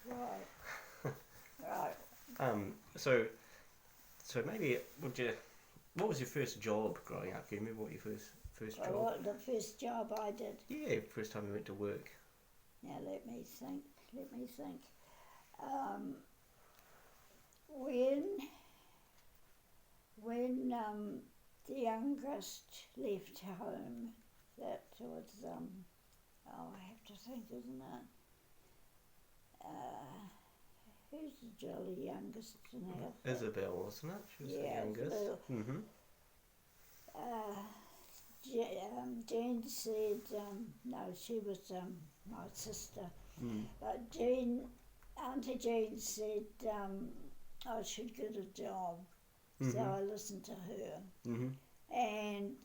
Right. Right. So maybe what was your first job growing up? Can you remember what your first Well, job? what the first job I did. Yeah, first time you went to work. Now let me think. Um, when when the youngest left home, that was I have to think, isn't it? Who's the jolly youngest now? Isabel, wasn't it? She was the youngest. Isabel. Mm-hmm. Jean said, no, she was my sister. Mm. But Auntie Jean said I should get a job. Mm-hmm. So I listened to her. Mm-hmm. And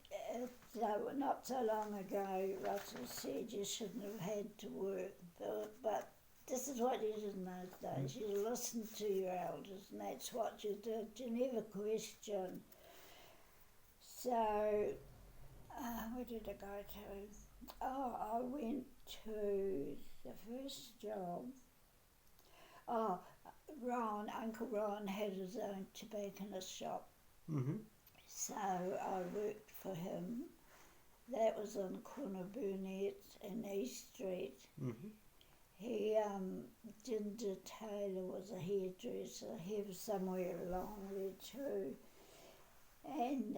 not so long ago, Russell said you shouldn't have had to work. But this is what you did in those days. You listened to your elders, and that's what you did. You never questioned. So, where did I go to? Oh, I went to the first job. Oh, Uncle Ron had his own tobacconist shop. Mm-hmm. So I worked for him. That was on the corner of Burnett and East Street. Mm-hmm. He, Ginger Taylor was a hairdresser. He was somewhere along there too. And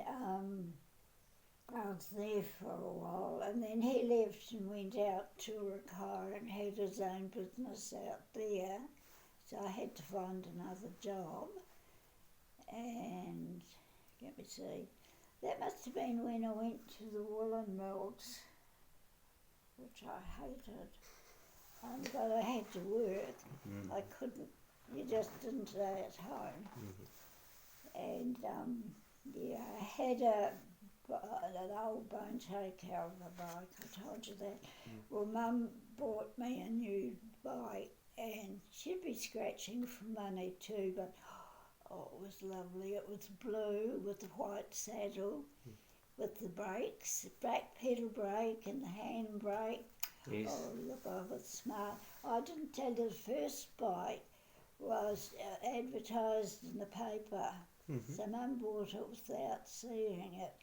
I was there for a while, and then he left and went out to Rukai and had his own business out there. So I had to find another job. And let me see, that must have been when I went to the woolen mills, which I hated. But I had to work. Mm-hmm. I couldn't, you just didn't stay at home. Mm-hmm. And I had an old bone shaker of a bike, I told you that. Well, Mum bought me a new bike, and she'd be scratching for money too, but oh, it was lovely. It was blue with a white saddle, with the brakes, back pedal brake and the hand brake. Yes. Oh, look, I was smart. I didn't tell you the first bike was advertised in the paper. Mm-hmm. So Mum bought it without seeing it.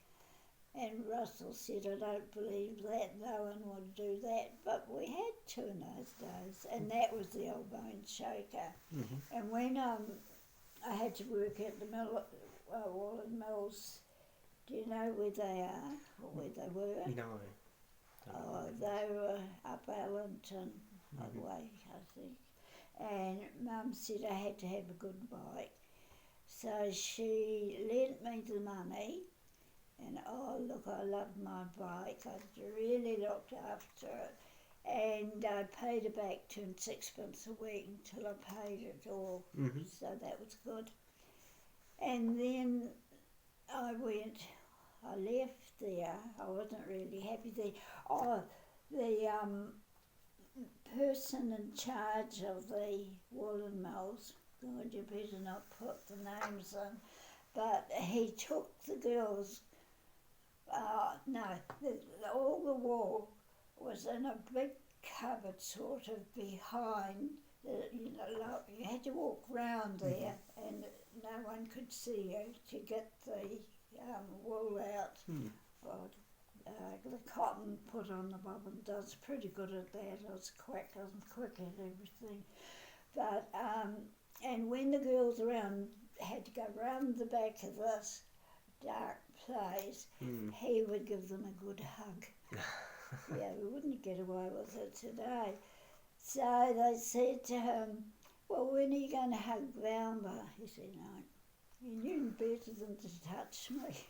And Russell said, I don't believe that, no one would do that. But we had to in those days, and that was the old bone shaker. Mm-hmm. And when I had to work at the mill, Wallen Mills, do you know where they are, or where they were? No. Oh, they were up Allington, way, I think. And Mum said I had to have a good bike. So she lent me the money, and oh look, I loved my bike. I really looked after it, and I paid her back 2 and 6pence a week until I paid it all. Mm-hmm. So that was good. And then I left there. I wasn't really happy there. Oh, the person in charge of the woolen mills, God, you better not put the names in, but he took the girls, all the wool was in a big cupboard sort of behind, you had to walk round there and no one could see you to get the wool out. Mm. God, the cotton put on the bobbin does pretty good at that. I was quick at everything. But, and when the girls had to go round the back of this dark place, he would give them a good hug. Yeah, we wouldn't get away with it today. So they said to him, well, when are you going to hug Velma? He said, no, you knew better than to touch me.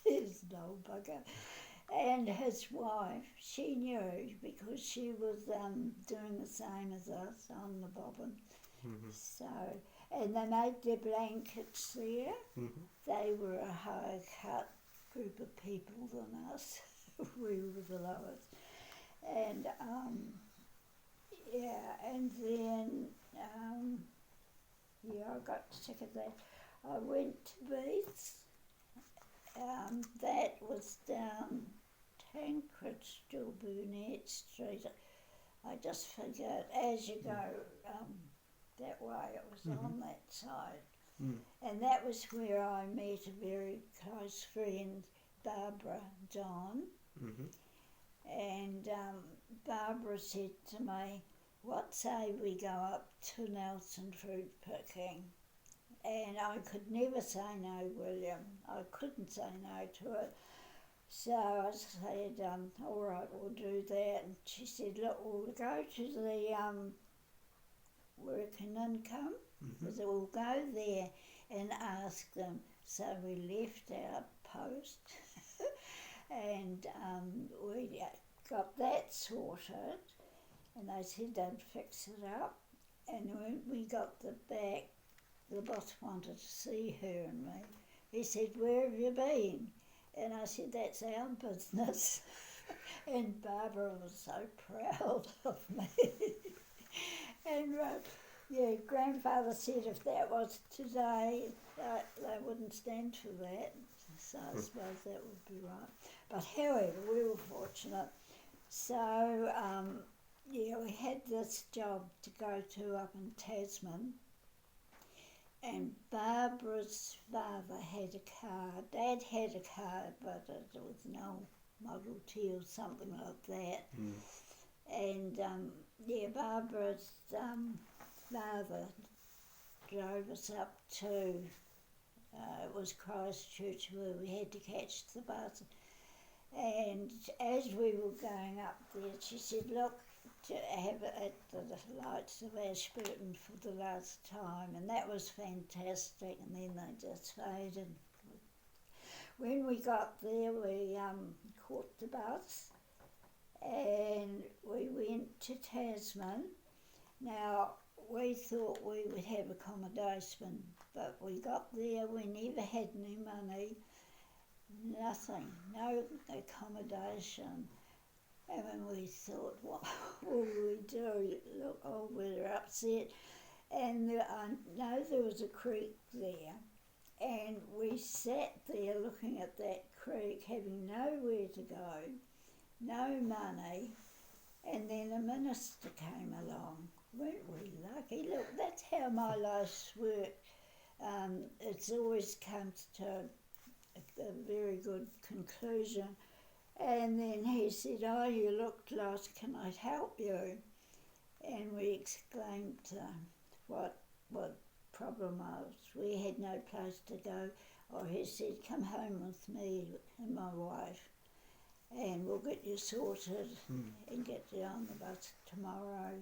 He's an old bugger. And his wife, she knew because she was doing the same as us on the bobbin. Mm-hmm. So, and they made their blankets there. Mm-hmm. They were a higher cut group of people than us. We were the lowest. And and then I got sick of that. I went to Beats. That was down Tancred, still Burnett Street. I just forget, as you go that way. It was Mhm. on that side. Mm. And that was where I met a very close friend, Barbara John. Mhm. And Barbara said to me, what say we go up to Nelson fruit picking? And I could never say no, William. I couldn't say no to it. So I said, all right, we'll do that. And she said, look, we'll go to the work and income. Mhm. So we'll go there and ask them. So we left our post and we got that sorted, and they said they'd fix it up. And when we got the back, the boss wanted to see her and me. He said, where have you been? And I said, that's our business. And Barbara was so proud of me. And yeah, grandfather said if that was today, they wouldn't stand for that. So I suppose that would be right. But however, we were fortunate. So yeah, we had this job to go to up in Tasman. And Barbara's father had a car. Dad had a car, but it was no Model T or something like that. Mm. And yeah, Barbara's father drove us up to, it was Christchurch, where we had to catch the bus. And as we were going up there, she said, look, to have it at the lights of Ashburton for the last time, and that was fantastic. And then they just faded. When we got there, we caught the bus and we went to Tasman. Now, we thought we would have accommodation, but we got there, we never had any money, nothing, no accommodation. And then we thought, what will we do? Look, oh, we're upset. And I know there was a creek there, and we sat there looking at that creek, having nowhere to go, no money, and then a minister came along. Weren't we lucky? Look, that's how my life's worked. It's always comes to a very good conclusion. And then he said, oh, you look lost, can I help you? And we exclaimed what problem was. We had no place to go. Oh, he said, come home with me and my wife, and we'll get you sorted and get you on the bus tomorrow.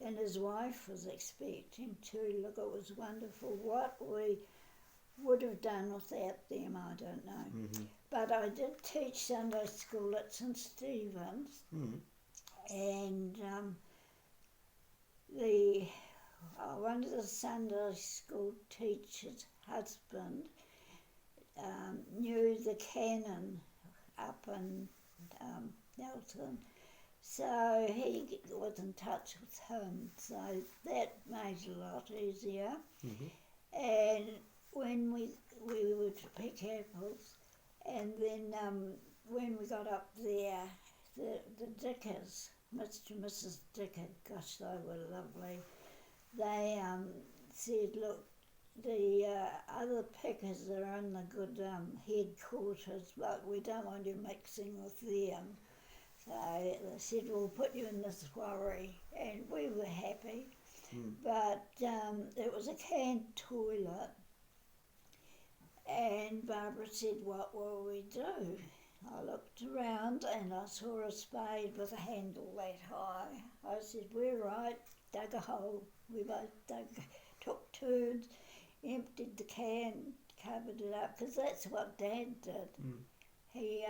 And his wife was expecting too. Look, it was wonderful. What we would have done without them, I don't know. Mhm. But I did teach Sunday school at St Stephen's, Mm. and one of the Sunday school teachers' husband knew the canon up in Nelson, so he was in touch with him, so that made it a lot easier. Mhm. And when we were to pick apples, and then when we got up there, the Dickers, Mr. and Mrs. Dicker, gosh, they were lovely. They said, look, the other pickers are in the good headquarters, but we don't want you mixing with them. So they said, we'll put you in this worry, and we were happy. Mm. But it was a canned toilet, and Barbara said, what will we do? I looked around and I saw a spade with a handle that high. I said, we're right, dug a hole. We both took turns, emptied the can, covered it up, because that's what Dad did. Mm. He,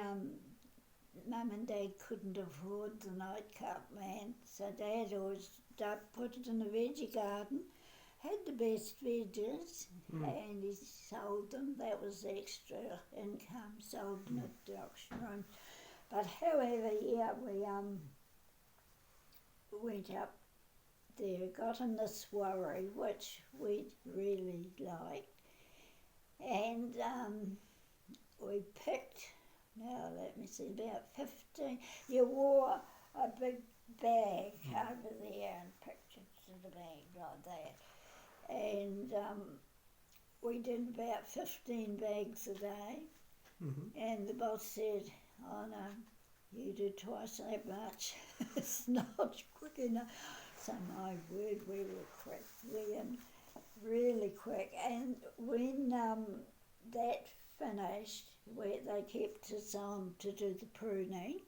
Mum and Dad couldn't afford the nightcap man, so Dad always put it in the veggie garden, had the best veggies, and he sold them. That was extra income, sold them at the auction room. But however, yeah, we went up there, got in this worry, which we really liked, and we picked, now let me see, about 15. You wore a big bag over there and picked it in the bag like that. and we did about 15 bags a day. And the boss said, "Oh no, you do twice that much. It's not quick enough." So my word, we were quick then, really quick. And when that finished, they kept us on to do the pruning.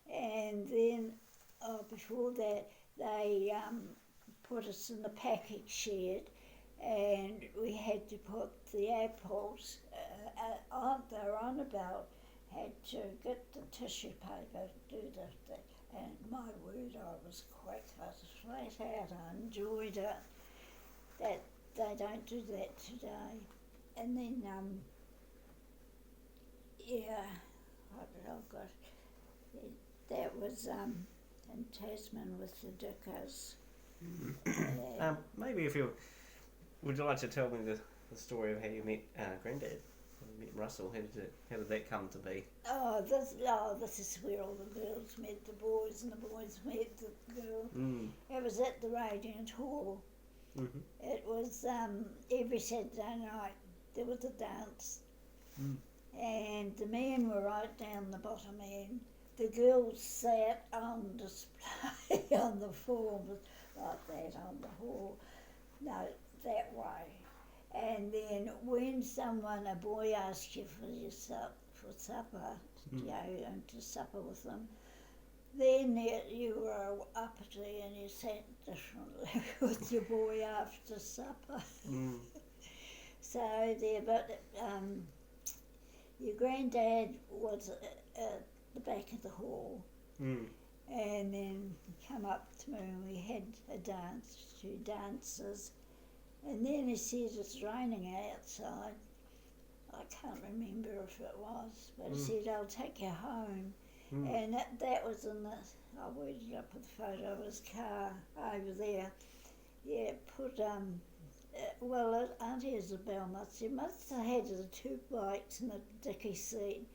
And then before that, they put us in the packing shed, and we had to put the apples they're on about, had to get the tissue paper, do the thing. And my word, I was quick. I was flat out. I enjoyed it. That they don't do that today. And then I've got that was in Tasman with the Dickers. Maybe if you would you like to tell me the story of how you met Granddad? You met Russell. How did that come to be? This is where all the girls met the boys and the boys met the girls. It was at the Radiant Hall. It was every Saturday night there was a dance, and the men were right down the bottom end. The girls sat on display on the floor, like that on the hall, no, that way. And then when a boy asks you for supper, to go into supper with them, then you were uppity and you sat differently with your boy after supper. So there, but your granddad was at the back of the hall, and then he come up to me and we had a dance, 2 dances, and then he said, "It's raining outside." I can't remember if it was, but he said, "I'll take you home." And that was in I worded up with a photo of his car over there. Yeah, put, Auntie Isabel must have had the 2 bikes and a dicky seat.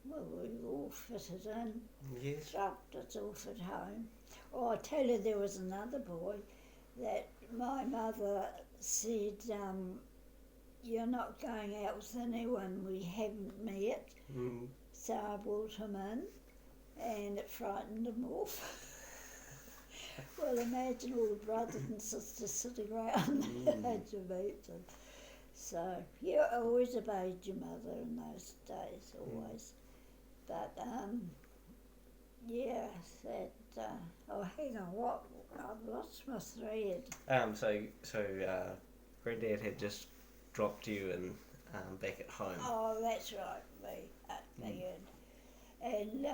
Well, we all fitted in. Yes. Dropped us off at home. Oh, I tell you, there was another boy that my mother said, "You're not going out with anyone we haven't met." So I brought him in, and it frightened him off. Well, imagine all the brothers and sisters sitting around had to meet them. So you always obeyed your mother in those days, always. But hang on, what? I've lost my thread. So Granddad had just dropped you and back at home. Oh, that's right, me at the end.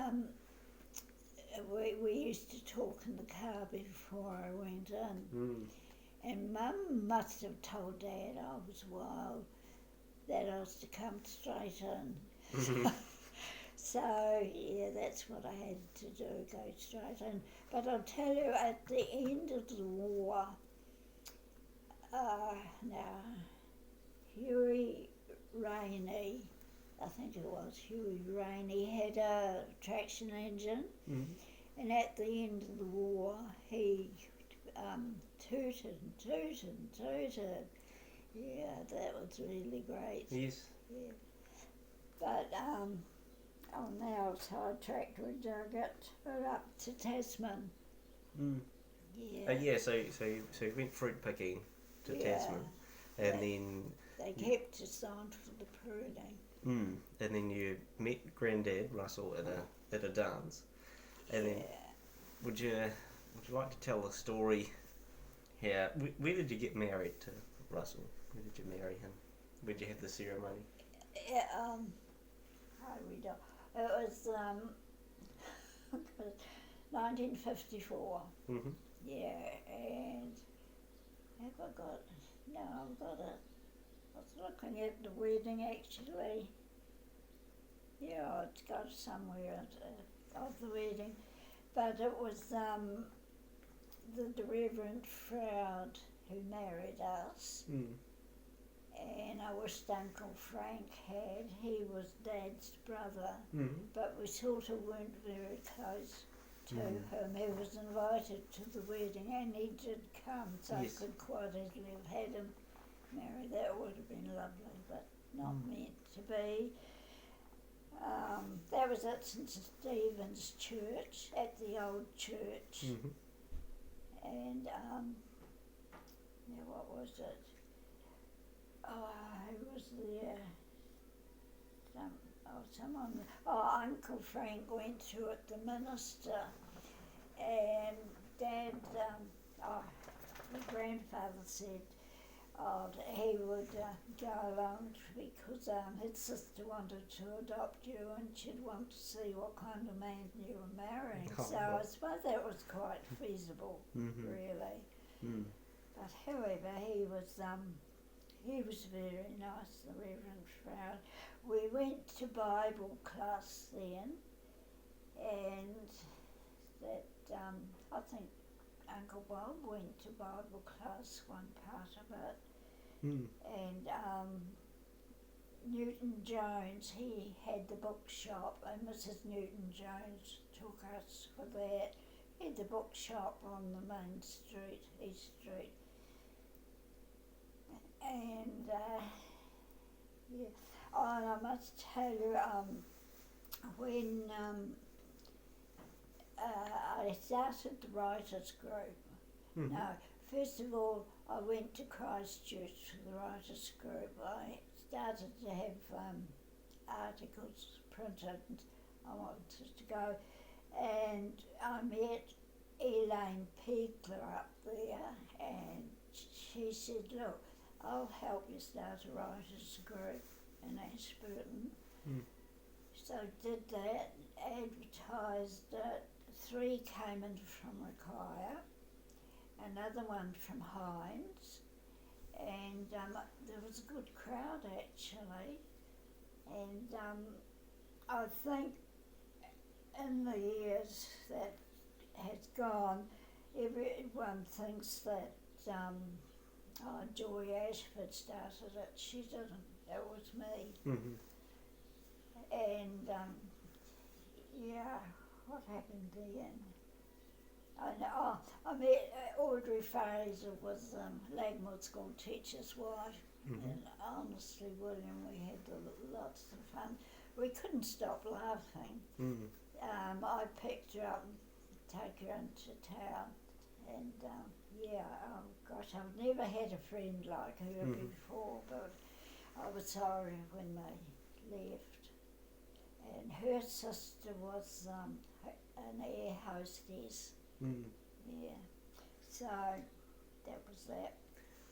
And we used to talk in the car before I went in. And Mum must have told Dad I was wild, that I was to come straight in. So, yeah, that's what I had to do, go straight in. But I'll tell you, at the end of the war, Huey Rainey, I think it was Huey Rainey, had a traction engine. And at the end of the war, he tooted and tooted and tooted. Yeah, that was really great. Yes. Yeah. But now sidetracked, we get up to Tasman. Yeah. So you went fruit picking to Tasman, and then they kept us on for the pruning. And then you met Granddad Russell at a dance, and then would you like to tell the story? How where did you get married to Russell? Where did you marry him? Where did you have the ceremony? It was 1954. Yeah, and have I got? No, I've got it. I was looking at the wedding actually. Yeah, it's got somewhere of the wedding, but it was the Reverend Froud who married us. And I wished Uncle Frank had. He was Dad's brother, but we sort of weren't very close. to him. He was invited to the wedding and he did come, so Yes. I could quite easily have had him marry. That would have been lovely, but not meant to be. That was at St Stephen's Church, at the old church. Mm-hmm. And what was it? Who was there? Someone. Uncle Frank went to it, the minister, and Dad. The grandfather said, he would go along because his sister wanted to adopt you and she'd want to see what kind of man you were marrying. Oh, So right. I suppose that was quite feasible, really. But however, he was very nice, the Reverend Froud. We went to Bible class then, and that I think Uncle Bob went to Bible class one part of it. And Newton Jones, he had the bookshop, and Mrs. Newton Jones took us for that. He had the bookshop on the main street, East Street. And and I must tell you, when I started the writers group. No, first of all, I went to Christchurch for the writers group. I started to have articles printed. I wanted to go, and I met Elaine Pegler up there, and she said, "Look, I'll help you start a writers group in Ashburton." So did that, advertised it. 3 came in from Rakaia, another one from Hines, and there was a good crowd actually. And I think in the years that has gone, everyone thinks that Joy Ashford started it. She didn't. It was me. And what happened then? I met Audrey Fraser was Lagmore School teacher's wife, and honestly, William, we had lots of fun. We couldn't stop laughing. I picked her up and take her into town, and I've never had a friend like her before, but I was sorry when they left. And her sister was an air hostess. Yeah. So that was that.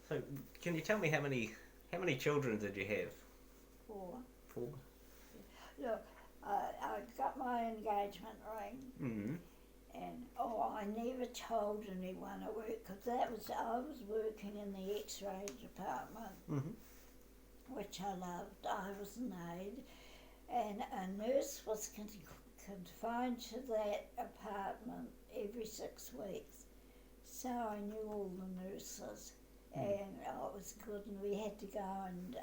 So can you tell me how many children did you have? 4. 4. Look, I got my engagement ring, and I never told anyone at work because I was working in the X-ray department, which I loved. I was an aide, and a nurse was confined to that apartment every 6 weeks. So I knew all the nurses, and it was good. And we had to go and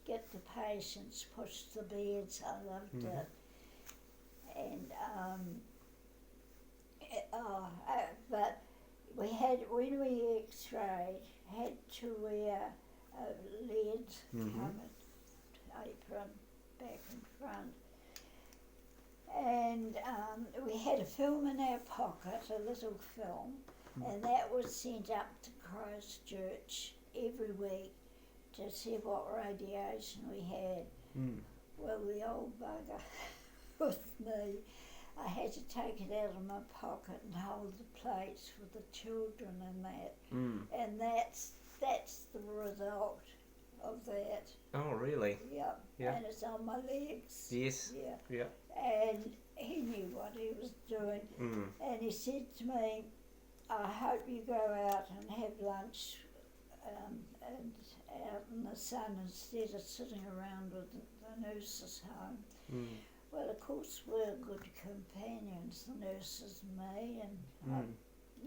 get the patients, push the beds. I loved it. And but we had, when we X-rayed, had to wear a lead covered apron back and front. And we had a film in our pocket, a little film, and that was sent up to Christchurch every week to see what radiation we had. Well, the old bugger with me, I had to take it out of my pocket and hold the plates for the children and that. And that's the result of that. Oh, really? Yep. Yeah. And it's on my legs. Yes. Yeah. Yeah. And he knew what he was doing. And he said to me, "I hope you go out and have lunch and out in the sun instead of sitting around with the nurses home." Well, of course, we're good companions, the nurses and me, and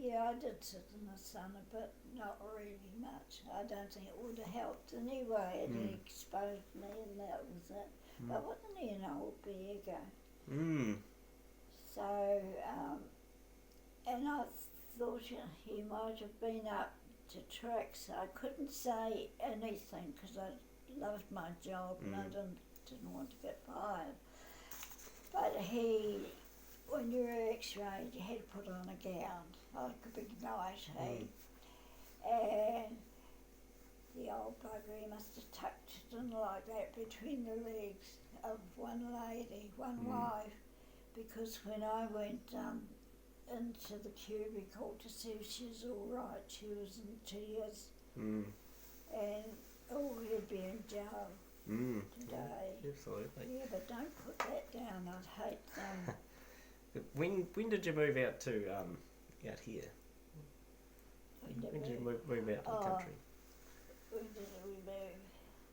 I did sit in the sun a bit, not really much. I don't think it would have helped anyway. It exposed me, and that was it. But wasn't he an old beggar? So and I thought he might have been up to tracks. I couldn't say anything because I loved my job and I didn't want to get fired. But when you were x-rayed, you had to put on a gown, like a big nightie. And the old bugger, he must have tucked it in like that between the legs of one lady, one wife, because when I went into the cubicle to see if she was all right, she was in tears. And he'd be in jail today. Absolutely. Yeah, but don't put that down, I'd hate them. When did you move out to out here? When did you move out to the country? When did we move?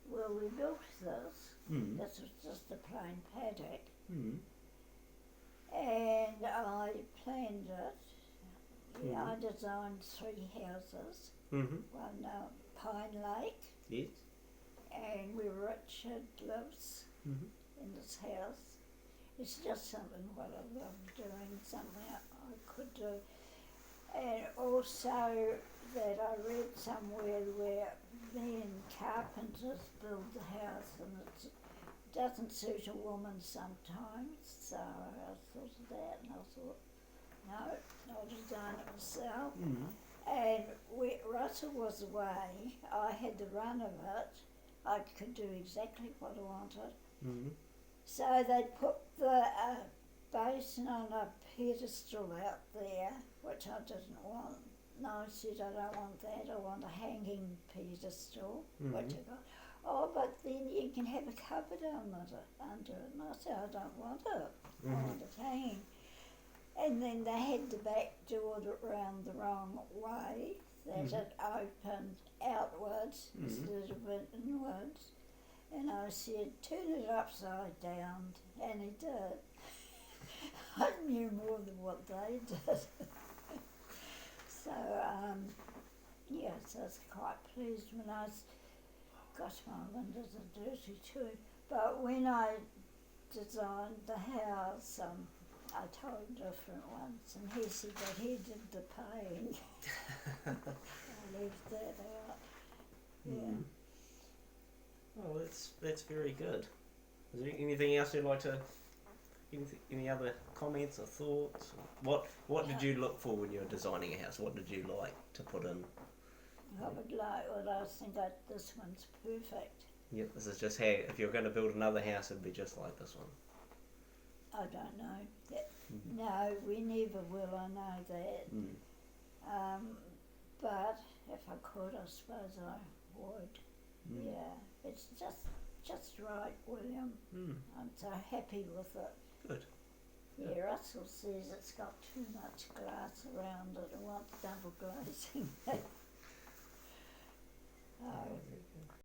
Well, we built this. This was just a plain paddock. And I planned it. Yeah, I designed 3 houses. One Pine Lake. Yes. And where Richard lives in this house. It's just something what I love doing, something I could do. And also that I read somewhere where men carpenters build the house and it doesn't suit a woman sometimes. So I thought of that and I thought, no, I'll design it myself. And when Russell was away, I had the run of it. I could do exactly what I wanted. So they put the basin on a pedestal out there, which I didn't want. No, I said, I don't want that, I want a hanging pedestal, which I got. Oh, but then you can have a cupboard under it. And I said, I don't want it, I want it hanging. And then they had the back door round the wrong way, that it opened outwards instead of inwards. And I said, turn it upside down, and he did. I knew more than what they did. So, yes, I was quite pleased when gosh, my windows are dirty too. But when I designed the house, I told him different ones, and he said that he did the paying. I left that out. Yeah. Oh, that's very good. Is there anything else you'd like to? Any other comments or thoughts? What did you look for when you were designing a house? What did you like to put in? I would like, well, I think that this one's perfect. Yep, this is just how, if you're going to build another house, it'd be just like this one. I don't know. No, we never will, I know that. But if I could, I suppose I would. Yeah, it's just right, William. I'm so happy with it. Good. Yeah, Russell says it's got too much glass around it and wants double glazing. Oh.